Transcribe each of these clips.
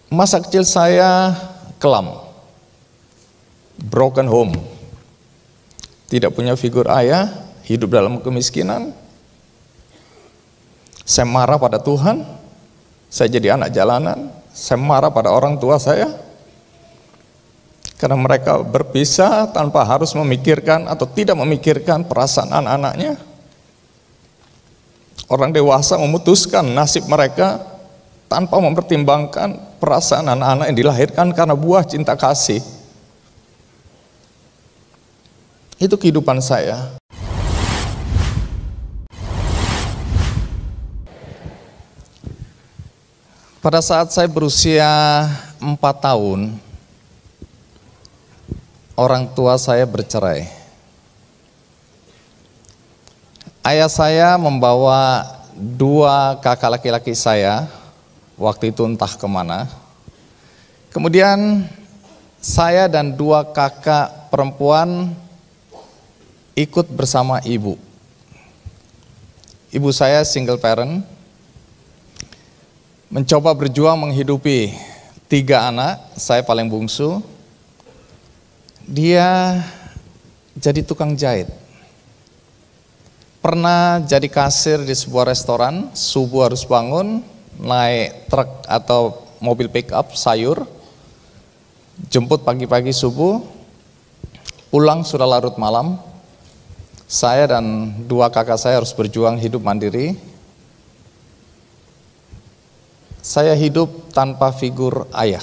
Masa kecil saya kelam, broken home, tidak punya figur ayah, hidup dalam kemiskinan. Saya marah pada Tuhan, saya jadi anak jalanan, saya marah pada orang tua saya, karena mereka berpisah tanpa harus memikirkan atau tidak memikirkan perasaan anak-anaknya. Orang dewasa memutuskan nasib mereka tanpa mempertimbangkan perasaan anak-anak yang dilahirkan karena buah cinta kasih. Itu kehidupan saya. Pada saat saya berusia 4 tahun, orang tua saya bercerai. Ayah saya membawa 2 kakak laki-laki saya, waktu itu entah kemana. Kemudian saya dan 2 kakak perempuan ikut bersama ibu. Ibu saya single parent, mencoba berjuang menghidupi 3 anak, saya paling bungsu. Dia jadi tukang jahit. Pernah jadi kasir di sebuah restoran, subuh harus bangun, naik truk atau mobil pick up sayur, jemput pagi-pagi subuh, pulang sudah larut malam. Saya dan 2 kakak saya harus berjuang hidup mandiri. Saya hidup tanpa figur ayah.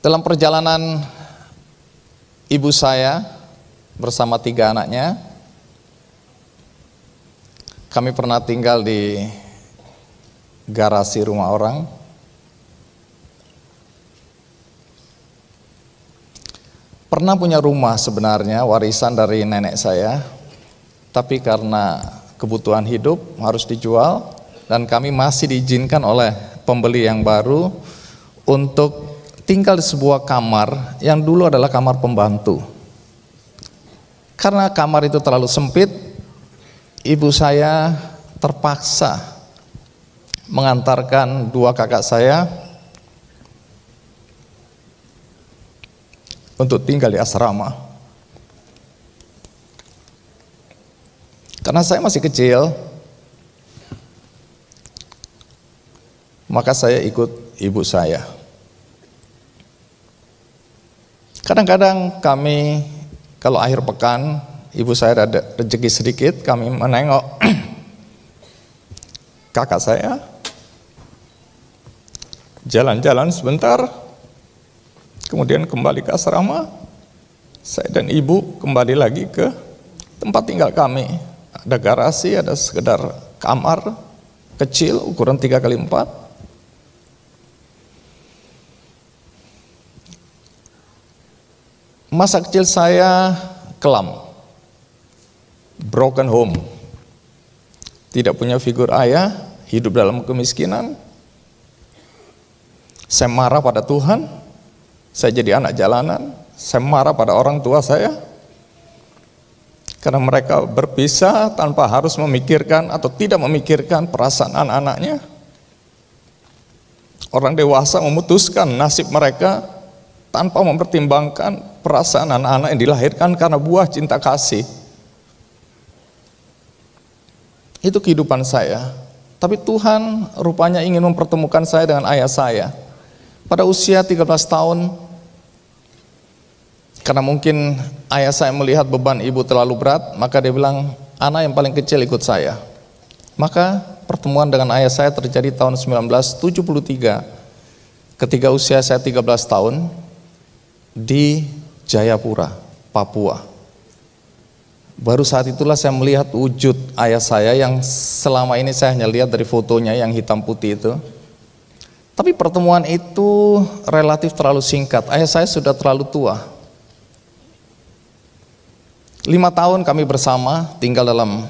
Dalam perjalanan ibu saya bersama 3 anaknya, kami pernah tinggal di garasi rumah orang. Pernah punya rumah sebenarnya, warisan dari nenek saya, tapi karena kebutuhan hidup harus dijual, dan kami masih diizinkan oleh pembeli yang baru untuk tinggal di sebuah kamar yang dulu adalah kamar pembantu. Karena kamar itu terlalu sempit, ibu saya terpaksa mengantarkan 2 kakak saya untuk tinggal di asrama. Karena saya masih kecil, maka saya ikut ibu saya. Kadang-kadang kami kalau akhir pekan, ibu saya ada rezeki sedikit, kami menengok kakak saya jalan-jalan sebentar, kemudian kembali ke asrama. Saya dan ibu kembali lagi ke tempat tinggal kami. Ada garasi, ada sekedar kamar kecil ukuran 3x4. Masa kecil saya kelam, broken home, tidak punya figur ayah, hidup dalam kemiskinan. Saya marah pada Tuhan, saya jadi anak jalanan. Saya marah pada orang tua saya, karena mereka berpisah tanpa harus memikirkan atau tidak memikirkan perasaan anak-anaknya. Orang dewasa memutuskan nasib mereka tanpa mempertimbangkan perasaan anak-anak yang dilahirkan karena buah cinta kasih. Itu kehidupan saya. Tapi Tuhan rupanya ingin mempertemukan saya dengan ayah saya. Pada usia 13 tahun, karena mungkin ayah saya melihat beban ibu terlalu berat, maka dia bilang, anak yang paling kecil ikut saya. Maka pertemuan dengan ayah saya terjadi tahun 1973, ketika usia saya 13 tahun, di Jayapura, Papua. Baru saat itulah saya melihat wujud ayah saya yang selama ini saya hanya lihat dari fotonya yang hitam putih itu. Tapi pertemuan itu relatif terlalu singkat, ayah saya sudah terlalu tua. 5 tahun kami bersama tinggal dalam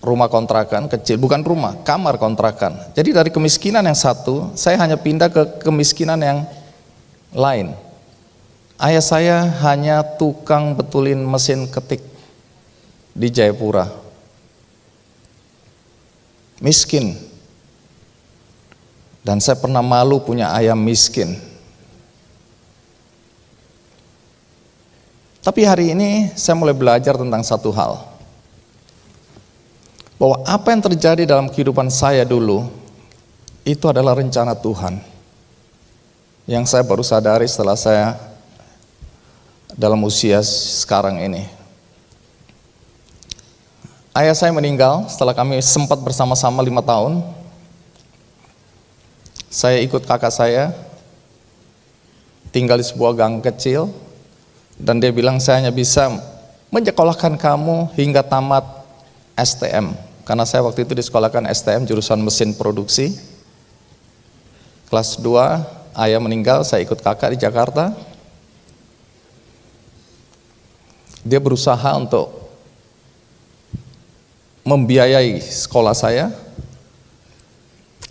rumah kontrakan kecil, bukan rumah, kamar kontrakan. Jadi dari kemiskinan yang satu, saya hanya pindah ke kemiskinan yang lain. Ayah saya hanya tukang betulin mesin ketik di Jayapura. Miskin, Dan saya pernah malu punya ayah miskin. Tapi hari ini saya mulai belajar tentang satu hal. Bahwa apa yang terjadi dalam kehidupan saya dulu, itu adalah rencana Tuhan. Yang saya baru sadari setelah saya dalam usia sekarang ini. Ayah saya meninggal setelah kami sempat bersama-sama 5 tahun. Saya ikut kakak saya tinggal di sebuah gang kecil, dan dia bilang saya hanya bisa menyekolahkan kamu hingga tamat STM, karena saya waktu itu disekolahkan STM jurusan mesin produksi. Kelas 2 ayah meninggal, saya ikut kakak di Jakarta. Dia berusaha untuk membiayai sekolah saya.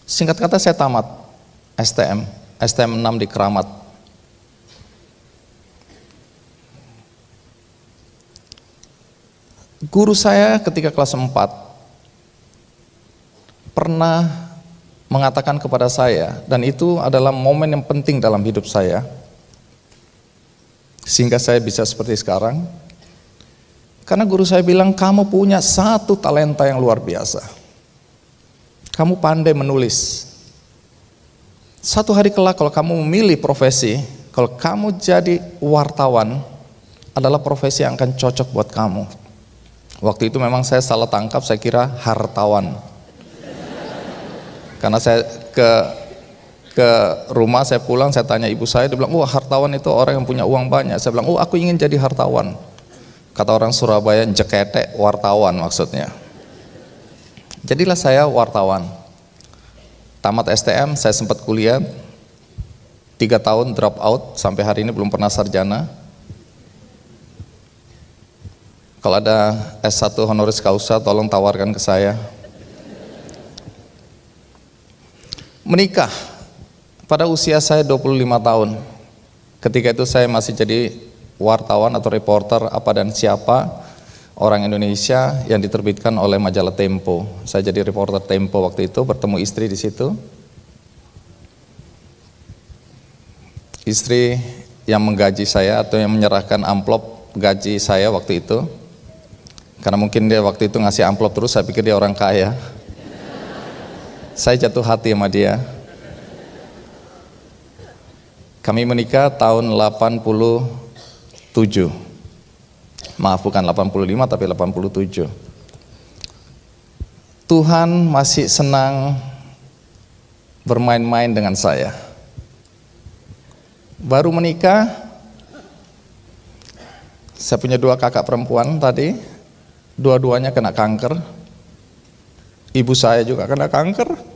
Singkat kata saya tamat STM 6 di Keramat. Guru saya ketika kelas 4 pernah mengatakan kepada saya, dan itu adalah momen yang penting dalam hidup saya, sehingga saya bisa seperti sekarang. Karena guru saya bilang, kamu punya satu talenta yang luar biasa. Kamu pandai menulis. Satu hari kelak kalau kamu memilih profesi, kalau kamu jadi wartawan, adalah profesi yang akan cocok buat kamu. Waktu itu memang saya salah tangkap, saya kira hartawan. Karena saya ke rumah, saya pulang, saya tanya ibu saya, dia bilang, wah hartawan itu orang yang punya uang banyak. Saya bilang, oh aku ingin jadi hartawan. Kata orang Surabaya, jekete wartawan maksudnya. Jadilah saya wartawan. Tamat STM, saya sempat kuliah 3 tahun drop out, sampai hari ini belum pernah sarjana. Kalau ada S1 honoris causa, tolong tawarkan ke saya. Menikah pada usia saya 25 tahun. Ketika itu saya masih jadi wartawan atau reporter apa dan siapa orang Indonesia yang diterbitkan oleh majalah Tempo. Saya jadi reporter Tempo waktu itu, bertemu istri di situ. Istri yang menggaji saya atau yang menyerahkan amplop gaji saya waktu itu. Karena mungkin dia waktu itu ngasih amplop terus, saya pikir dia orang kaya. Saya jatuh hati sama dia. Kami menikah tahun 87. Maaf, bukan 85 tapi 87. Tuhan masih senang bermain-main dengan saya. Baru menikah, saya punya 2 kakak perempuan tadi, dua-duanya kena kanker. Ibu saya juga kena kanker.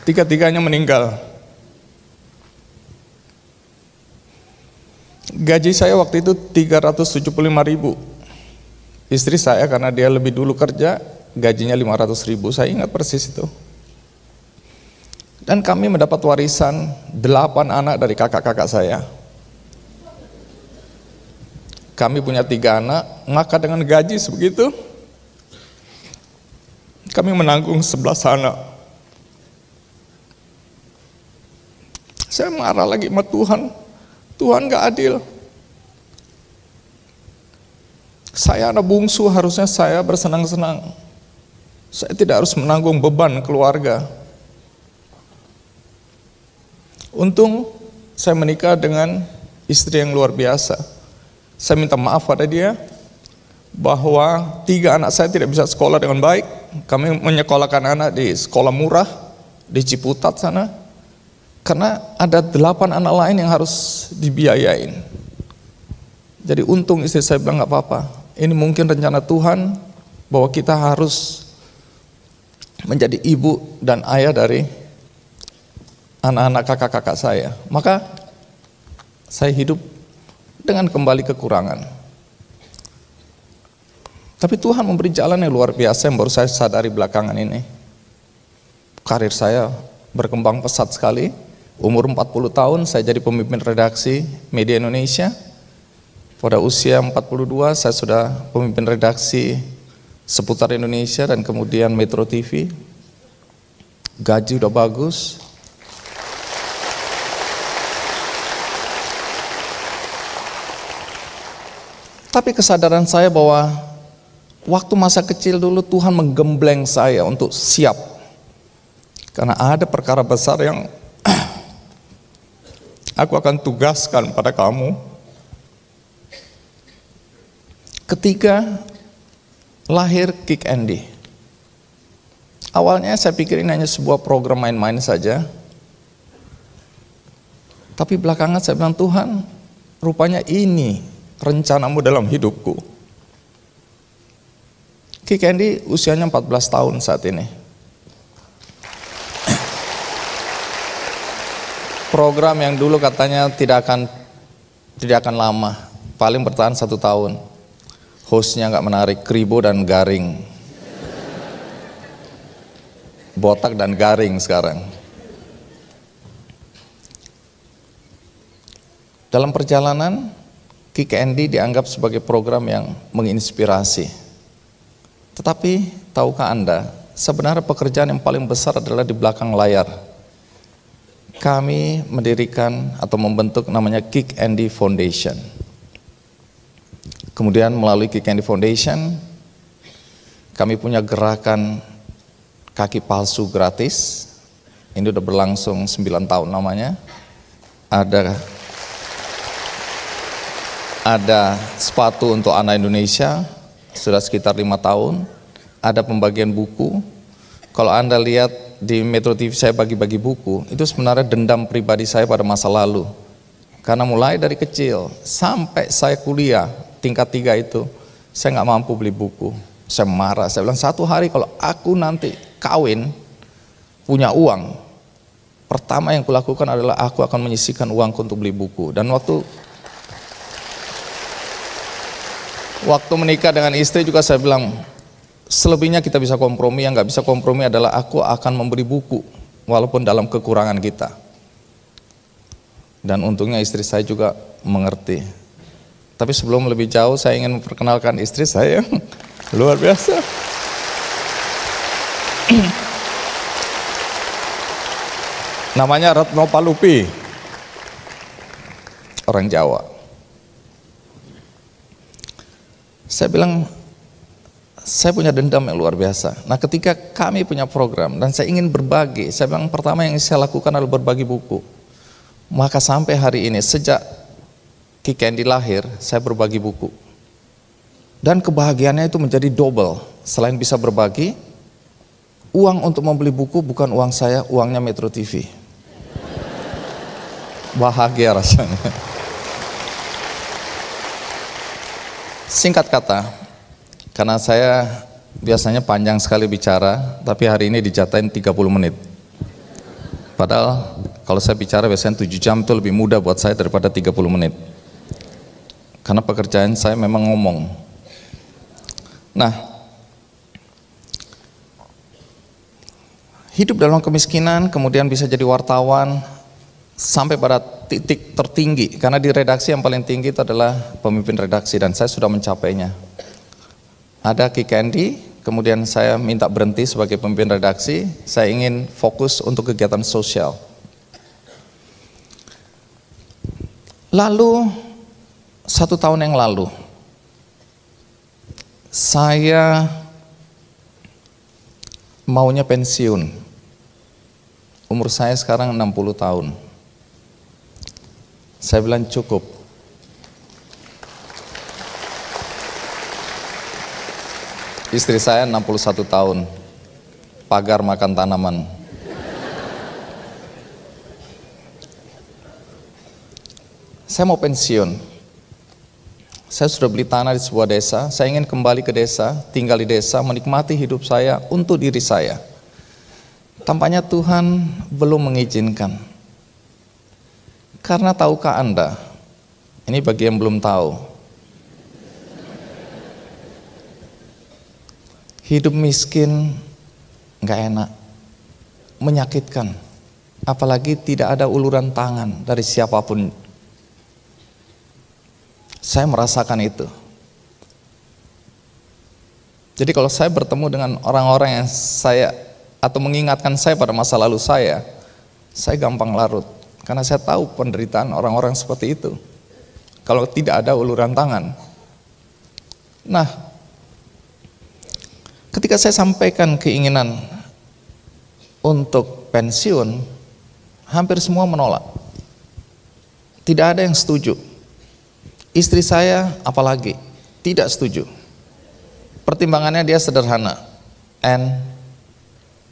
Tiga-tiganya meninggal. Gaji saya waktu itu 375.000. Istri saya karena dia lebih dulu kerja, gajinya 500.000. Saya ingat persis itu. Dan kami mendapat warisan 8 anak dari kakak-kakak saya. Kami punya 3 anak, maka dengan gaji sebegitu, kami menanggung 11 anak. Saya marah lagi sama Tuhan. Tuhan gak adil. Saya anak bungsu, harusnya saya bersenang-senang. Saya tidak harus menanggung beban keluarga. Untung saya menikah dengan istri yang luar biasa. Saya minta maaf pada dia bahwa 3 anak saya tidak bisa sekolah dengan baik. Kami menyekolahkan anak di sekolah murah di Ciputat sana. Karena ada 8 anak lain yang harus dibiayain. Jadi untung istri saya bilang gak apa-apa. Ini mungkin rencana Tuhan bahwa kita harus menjadi ibu dan ayah dari anak-anak kakak-kakak saya. Maka saya hidup dengan kembali kekurangan. Tapi Tuhan memberi jalan yang luar biasa yang baru saya sadari belakangan ini. Karir saya berkembang pesat sekali. Umur 40 tahun saya jadi pemimpin redaksi Media Indonesia. Pada usia 42 saya sudah pemimpin redaksi Seputar Indonesia dan kemudian Metro TV. Gaji udah bagus. Tapi kesadaran saya bahwa waktu masa kecil dulu Tuhan menggembleng saya untuk siap. Karena ada perkara besar yang aku akan tugaskan pada kamu. Ketika lahir Kick Andy. Awalnya saya pikir ini hanya sebuah program main-main saja. Tapi belakangan saya bilang, Tuhan, rupanya ini rencanamu dalam hidupku. Kick Andy usianya 14 tahun saat ini. Program yang dulu katanya tidak akan lama, paling bertahan 1 tahun. Hostnya nggak menarik, kribo dan garing, botak dan garing sekarang. Dalam perjalanan, Kick Andy dianggap sebagai program yang menginspirasi. Tetapi tahukah Anda, sebenarnya pekerjaan yang paling besar adalah di belakang layar. Kami mendirikan atau membentuk namanya Kick Andy Foundation. Kemudian melalui Kick Andy Foundation, kami punya gerakan kaki palsu gratis. Ini udah berlangsung 9 tahun namanya. Ada sepatu untuk anak Indonesia, sudah sekitar 5 tahun. Ada pembagian buku. Kalau Anda lihat di Metro TV saya bagi-bagi buku, itu sebenarnya dendam pribadi saya pada masa lalu. Karena mulai dari kecil sampai saya kuliah tingkat 3 itu, saya nggak mampu beli buku. Saya marah, saya bilang satu hari kalau aku nanti kawin, punya uang, pertama yang kulakukan adalah aku akan menyisihkan uangku untuk beli buku. Dan waktu menikah dengan istri juga saya bilang, selebihnya kita bisa kompromi, yang nggak bisa kompromi adalah aku akan memberi buku, walaupun dalam kekurangan kita. Dan untungnya istri saya juga mengerti. Tapi sebelum lebih jauh, saya ingin memperkenalkan istri saya yang luar biasa. Namanya Retno Palupi, orang Jawa. Saya bilang, saya punya dendam yang luar biasa. Nah, ketika kami punya program dan saya ingin berbagi, saya bilang pertama yang saya lakukan adalah berbagi buku. Maka sampai hari ini, sejak Kick Andy lahir, saya berbagi buku. Dan kebahagiaannya itu menjadi double. Selain bisa berbagi, uang untuk membeli buku bukan uang saya, uangnya Metro TV. Bahagia rasanya. Singkat kata, karena saya biasanya panjang sekali bicara, tapi hari ini dijatahin 30 menit. Padahal kalau saya bicara biasanya 7 jam itu lebih mudah buat saya daripada 30 menit. Karena pekerjaan saya memang ngomong. Nah, hidup dalam kemiskinan, kemudian bisa jadi wartawan, sampai pada titik tertinggi, karena di redaksi yang paling tinggi itu adalah pemimpin redaksi, dan saya sudah mencapainya. Ada Kick Andy, kemudian saya minta berhenti sebagai pemimpin redaksi, saya ingin fokus untuk kegiatan sosial. Lalu, 1 tahun yang lalu, saya maunya pensiun. Umur saya sekarang 60 tahun. Saya bilang cukup. Istri saya 61 tahun, pagar makan tanaman. Saya mau pensiun. Saya sudah beli tanah di sebuah desa, saya ingin kembali ke desa, tinggal di desa, menikmati hidup saya untuk diri saya. Tampaknya Tuhan belum mengizinkan. Karena tahukah Anda, ini bagi yang belum tahu, hidup miskin nggak enak, menyakitkan. apalagi tidak ada uluran tangan dari siapapun. Saya merasakan itu. Jadi kalau saya bertemu dengan orang-orang yang atau mengingatkan saya pada masa lalu saya gampang larut, karena saya tahu penderitaan orang-orang seperti itu kalau tidak ada uluran tangan. Nah, ketika saya sampaikan keinginan untuk pensiun, hampir semua menolak. Tidak ada yang setuju. Istri saya apalagi tidak setuju. Pertimbangannya dia sederhana.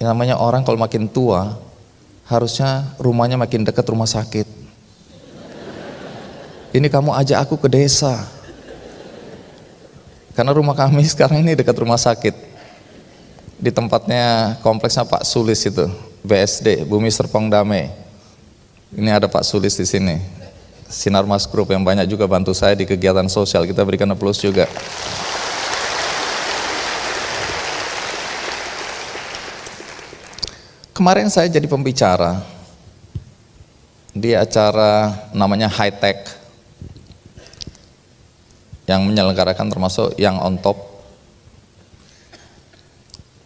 Namanya orang kalau makin tua, harusnya rumahnya makin dekat rumah sakit. Ini kamu ajak aku ke desa. Karena rumah kami sekarang ini dekat rumah sakit. Di tempatnya kompleksnya Pak Sulis itu, BSD, Bumi Serpong Damai. Ini ada Pak Sulis di sini. Sinar Mas Group yang banyak juga bantu saya di kegiatan sosial. Kita berikan aplaus juga. Kemarin saya jadi pembicara di acara namanya High Tech yang menyelenggarakan termasuk yang on top.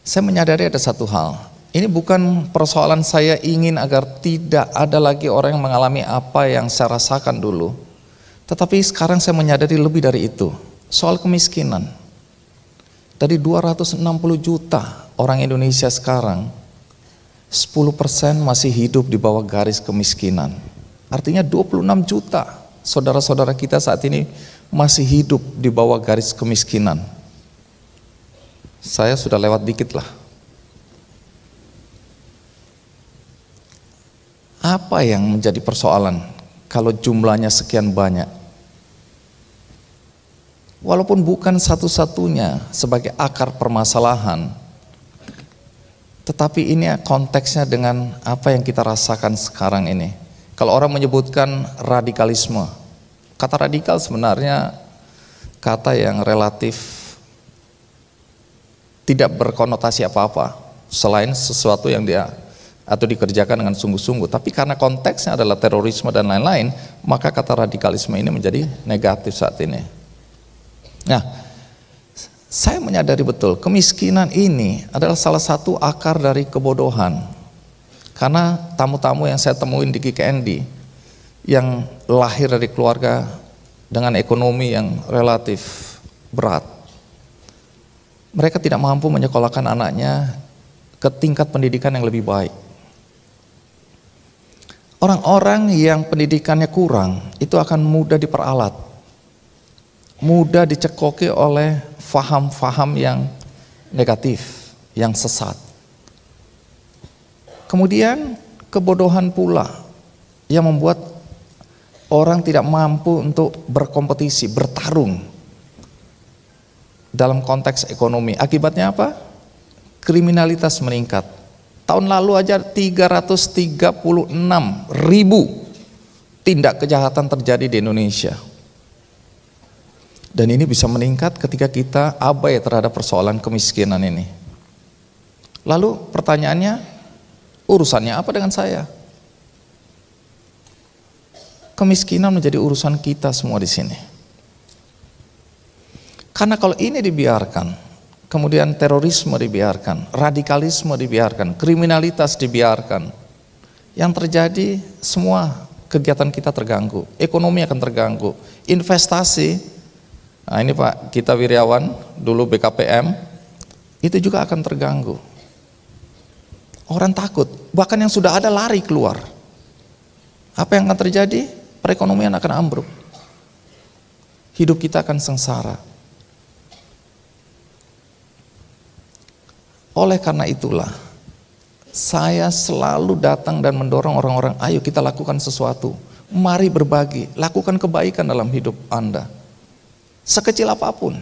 Saya menyadari ada satu hal, ini bukan persoalan saya ingin agar tidak ada lagi orang yang mengalami apa yang saya rasakan dulu, tetapi sekarang saya menyadari lebih dari itu, soal kemiskinan. Dari 260 juta orang Indonesia sekarang, 10% masih hidup di bawah garis kemiskinan. Artinya 26 juta saudara-saudara kita saat ini masih hidup di bawah garis kemiskinan. Saya sudah lewat dikit lah. Apa yang menjadi persoalan kalau jumlahnya sekian banyak? Walaupun bukan satu-satunya sebagai akar permasalahan, tetapi ini konteksnya dengan apa yang kita rasakan sekarang ini. Kalau orang menyebutkan radikalisme, kata radikal sebenarnya kata yang relatif tidak berkonotasi apa-apa selain sesuatu yang dia atau dikerjakan dengan sungguh-sungguh. Tapi karena konteksnya adalah terorisme dan lain-lain, maka kata radikalisme ini menjadi negatif saat ini. Nah, saya menyadari betul kemiskinan ini adalah salah satu akar dari kebodohan. Karena tamu-tamu yang saya temuin di GKND yang lahir dari keluarga dengan ekonomi yang relatif berat, mereka tidak mampu menyekolahkan anaknya ke tingkat pendidikan yang lebih baik. Orang-orang yang pendidikannya kurang itu akan mudah diperalat, mudah dicekoki oleh faham-faham yang negatif, yang sesat. Kemudian kebodohan pula yang membuat orang tidak mampu untuk berkompetisi, bertarung dalam konteks ekonomi. Akibatnya apa? Kriminalitas meningkat. Tahun lalu aja 336.000 tindak kejahatan terjadi di Indonesia. Dan ini bisa meningkat ketika kita abai terhadap persoalan kemiskinan ini. Lalu pertanyaannya, urusannya apa dengan saya? Kemiskinan menjadi urusan kita semua di sini. Karena kalau ini dibiarkan, kemudian terorisme dibiarkan, radikalisme dibiarkan, kriminalitas dibiarkan, yang terjadi semua kegiatan kita terganggu, ekonomi akan terganggu, investasi. Nah ini Pak Gita Wirjawan, dulu BKPM, itu juga akan terganggu. Orang takut, bahkan yang sudah ada lari keluar. Apa yang akan terjadi? Perekonomian akan ambruk. Hidup kita akan sengsara. Oleh karena itulah, saya selalu datang dan mendorong orang-orang, ayo kita lakukan sesuatu. Mari berbagi, lakukan kebaikan dalam hidup Anda. Sekecil apapun.